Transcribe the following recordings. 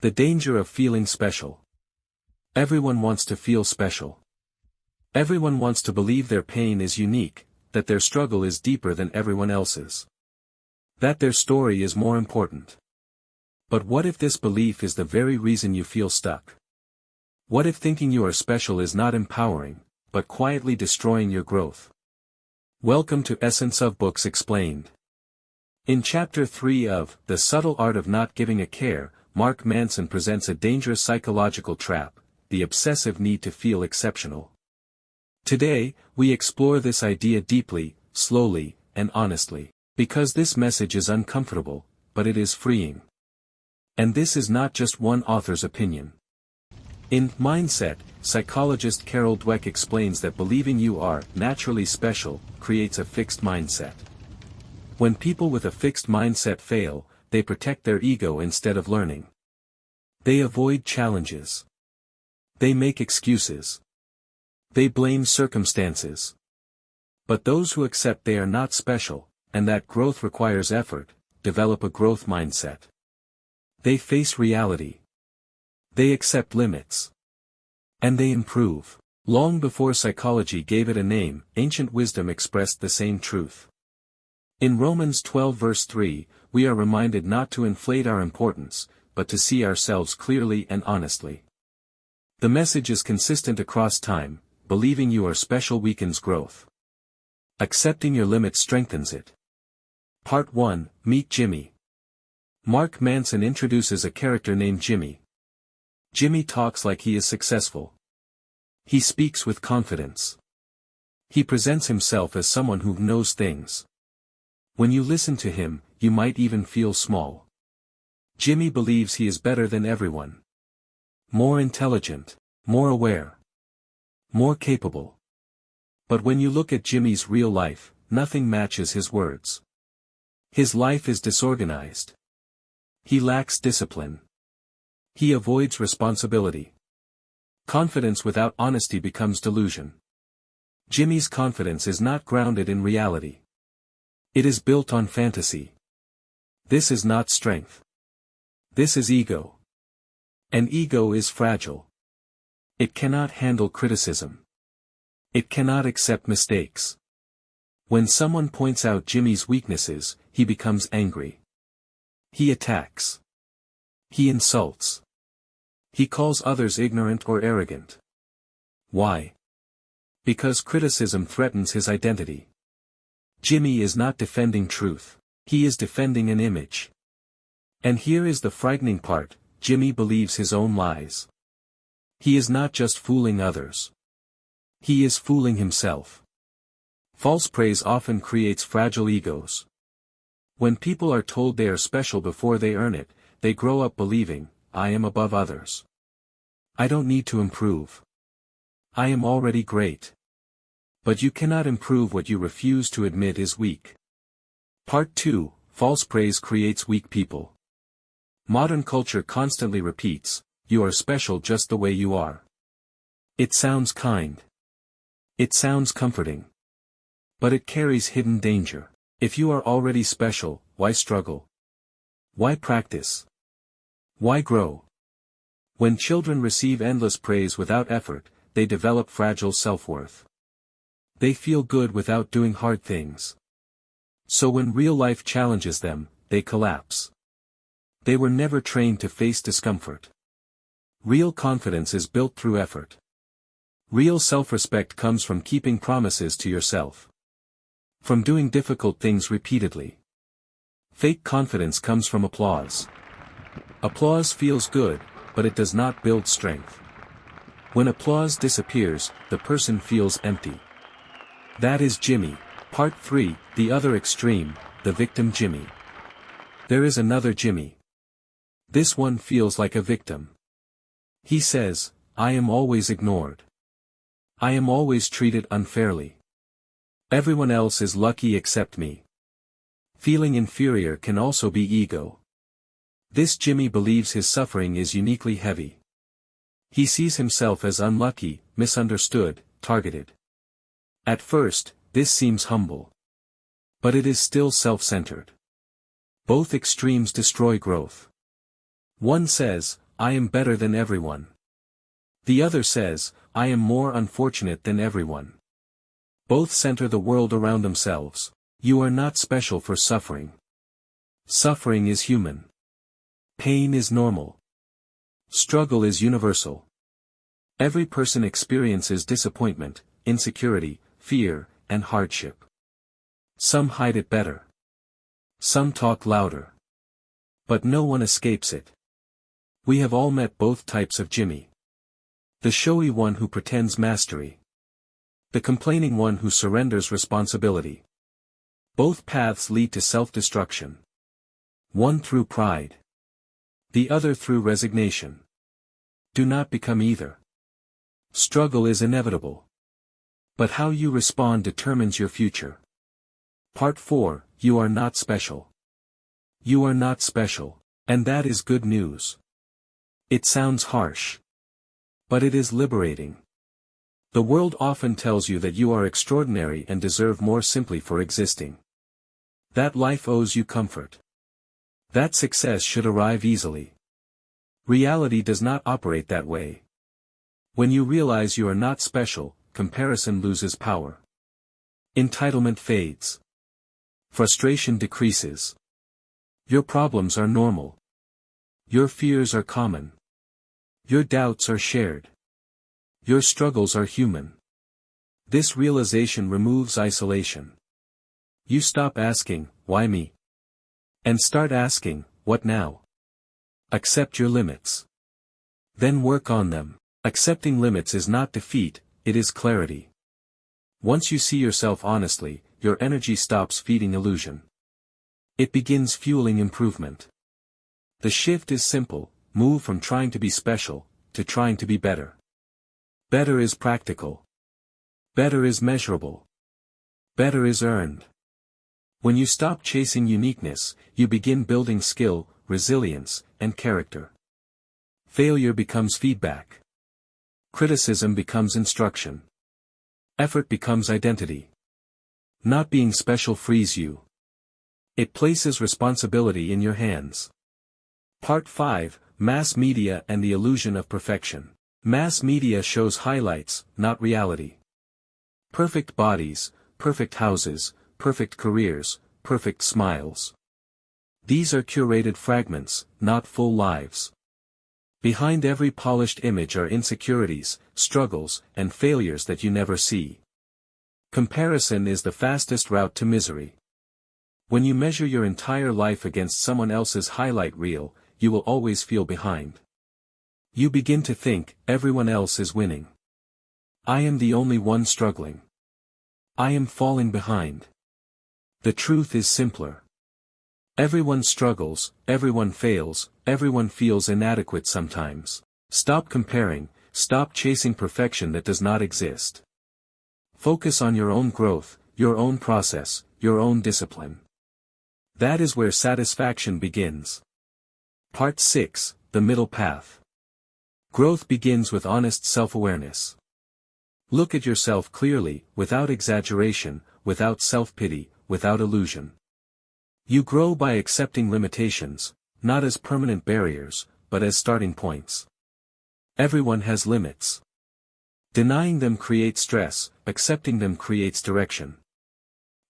The danger of feeling special. Everyone wants to feel special. Everyone wants to believe their pain is unique, that their struggle is deeper than everyone else's. That their story is more important. But what if this belief is the very reason you feel stuck? What if thinking you are special is not empowering, but quietly destroying your growth? Welcome to Essence of Books Explained. In Chapter 3 of The Subtle Art of Not Giving a Care, Mark Manson presents a dangerous psychological trap, the obsessive need to feel exceptional. Today, we explore this idea deeply, slowly, and honestly, because this message is uncomfortable, but it is freeing. And this is not just one author's opinion. In Mindset, psychologist Carol Dweck explains that believing you are naturally special creates a fixed mindset. When people with a fixed mindset fail, they protect their ego instead of learning. They avoid challenges. They make excuses. They blame circumstances. But those who accept they are not special, and that growth requires effort, develop a growth mindset. They face reality. They accept limits. And they improve. Long before psychology gave it a name, ancient wisdom expressed the same truth. In Romans 12 verse 3, we are reminded not to inflate our importance, but to see ourselves clearly and honestly. The message is consistent across time: believing you are special weakens growth. Accepting your limits strengthens it. Part 1, Meet Jimmy. Mark Manson introduces a character named Jimmy. Jimmy talks like he is successful. He speaks with confidence. He presents himself as someone who knows things. When you listen to him, you might even feel small. Jimmy believes he is better than everyone. More intelligent, more aware, more capable. But when you look at Jimmy's real life, nothing matches his words. His life is disorganized. He lacks discipline. He avoids responsibility. Confidence without honesty becomes delusion. Jimmy's confidence is not grounded in reality. It is built on fantasy. This is not strength. This is ego. And ego is fragile. It cannot handle criticism. It cannot accept mistakes. When someone points out Jimmy's weaknesses, he becomes angry. He attacks. He insults. He calls others ignorant or arrogant. Why? Because criticism threatens his identity. Jimmy is not defending truth. He is defending an image. And here is the frightening part: Jimmy believes his own lies. He is not just fooling others. He is fooling himself. False praise often creates fragile egos. When people are told they are special before they earn it, they grow up believing, I am above others. I don't need to improve. I am already great. But you cannot improve what you refuse to admit is weak. Part 2, False praise creates weak people. Modern culture constantly repeats, you are special just the way you are. It sounds kind. It sounds comforting. But it carries hidden danger. If you are already special, why struggle? Why practice? Why grow? When children receive endless praise without effort, they develop fragile self-worth. They feel good without doing hard things. So when real life challenges them, they collapse. They were never trained to face discomfort. Real confidence is built through effort. Real self-respect comes from keeping promises to yourself. From doing difficult things repeatedly. Fake confidence comes from applause. Applause feels good, but it does not build strength. When applause disappears, the person feels empty. That is Jimmy. Part 3, The Other Extreme, the Victim Jimmy. There is another Jimmy. This one feels like a victim. He says, I am always ignored. I am always treated unfairly. Everyone else is lucky except me. Feeling inferior can also be ego. This Jimmy believes his suffering is uniquely heavy. He sees himself as unlucky, misunderstood, targeted. At first, this seems humble. But it is still self-centered. Both extremes destroy growth. One says, I am better than everyone. The other says, I am more unfortunate than everyone. Both center the world around themselves. You are not special for suffering. Suffering is human. Pain is normal. Struggle is universal. Every person experiences disappointment, insecurity, fear, and hardship. Some hide it better. Some talk louder. But no one escapes it. We have all met both types of Jimmy. The showy one who pretends mastery. The complaining one who surrenders responsibility. Both paths lead to self-destruction. One through pride. The other through resignation. Do not become either. Struggle is inevitable. But how you respond determines your future. Part 4, You are not special. You are not special, and that is good news. It sounds harsh. But it is liberating. The world often tells you that you are extraordinary and deserve more simply for existing. That life owes you comfort. That success should arrive easily. Reality does not operate that way. When you realize you are not special, comparison loses power. Entitlement fades. Frustration decreases. Your problems are normal. Your fears are common. Your doubts are shared. Your struggles are human. This realization removes isolation. You stop asking, why me? And start asking, what now? Accept your limits. Then work on them. Accepting limits is not defeat, it is clarity. Once you see yourself honestly, your energy stops feeding illusion. It begins fueling improvement. The shift is simple, move from trying to be special, to trying to be better. Better is practical. Better is measurable. Better is earned. When you stop chasing uniqueness, you begin building skill, resilience, and character. Failure becomes feedback. Criticism becomes instruction. Effort becomes identity. Not being special frees you. It places responsibility in your hands. Part 5, Mass Media and the Illusion of Perfection. Mass media shows highlights, not reality. Perfect bodies, perfect houses, perfect careers, perfect smiles. These are curated fragments, not full lives. Behind every polished image are insecurities, struggles, and failures that you never see. Comparison is the fastest route to misery. When you measure your entire life against someone else's highlight reel, you will always feel behind. You begin to think, everyone else is winning. I am the only one struggling. I am falling behind. The truth is simpler. Everyone struggles, everyone fails, everyone feels inadequate sometimes. Stop comparing, stop chasing perfection that does not exist. Focus on your own growth, your own process, your own discipline. That is where satisfaction begins. Part 6, The Middle Path. Growth begins with honest self-awareness. Look at yourself clearly, without exaggeration, without self-pity, without illusion. You grow by accepting limitations, not as permanent barriers, but as starting points. Everyone has limits. Denying them creates stress, accepting them creates direction.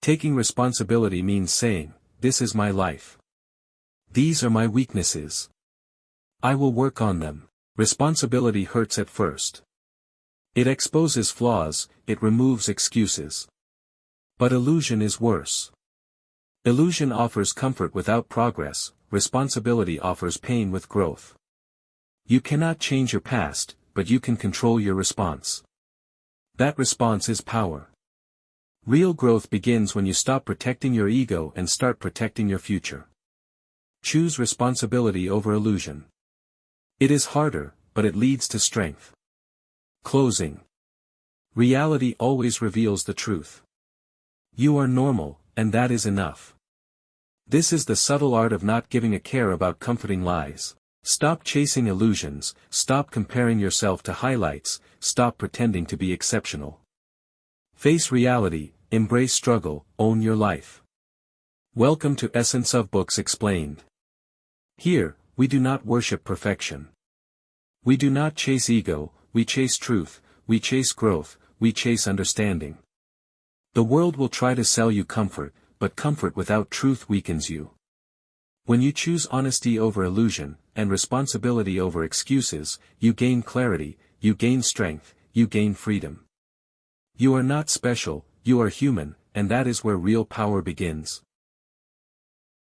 Taking responsibility means saying, this is my life. These are my weaknesses. I will work on them. Responsibility hurts at first. It exposes flaws, it removes excuses. But illusion is worse. Illusion offers comfort without progress, responsibility offers pain with growth. You cannot change your past, but you can control your response. That response is power. Real growth begins when you stop protecting your ego and start protecting your future. Choose responsibility over illusion. It is harder, but it leads to strength. Closing. Reality always reveals the truth. You are normal, and that is enough. This is the subtle art of not giving a care about comforting lies. Stop chasing illusions, stop comparing yourself to highlights, stop pretending to be exceptional. Face reality, embrace struggle, own your life. Welcome to Essence of Books Explained. Here, we do not worship perfection. We do not chase ego, we chase truth, we chase growth, we chase understanding. The world will try to sell you comfort, but comfort without truth weakens you. When you choose honesty over illusion, and responsibility over excuses, you gain clarity, you gain strength, you gain freedom. You are not special, you are human, and that is where real power begins.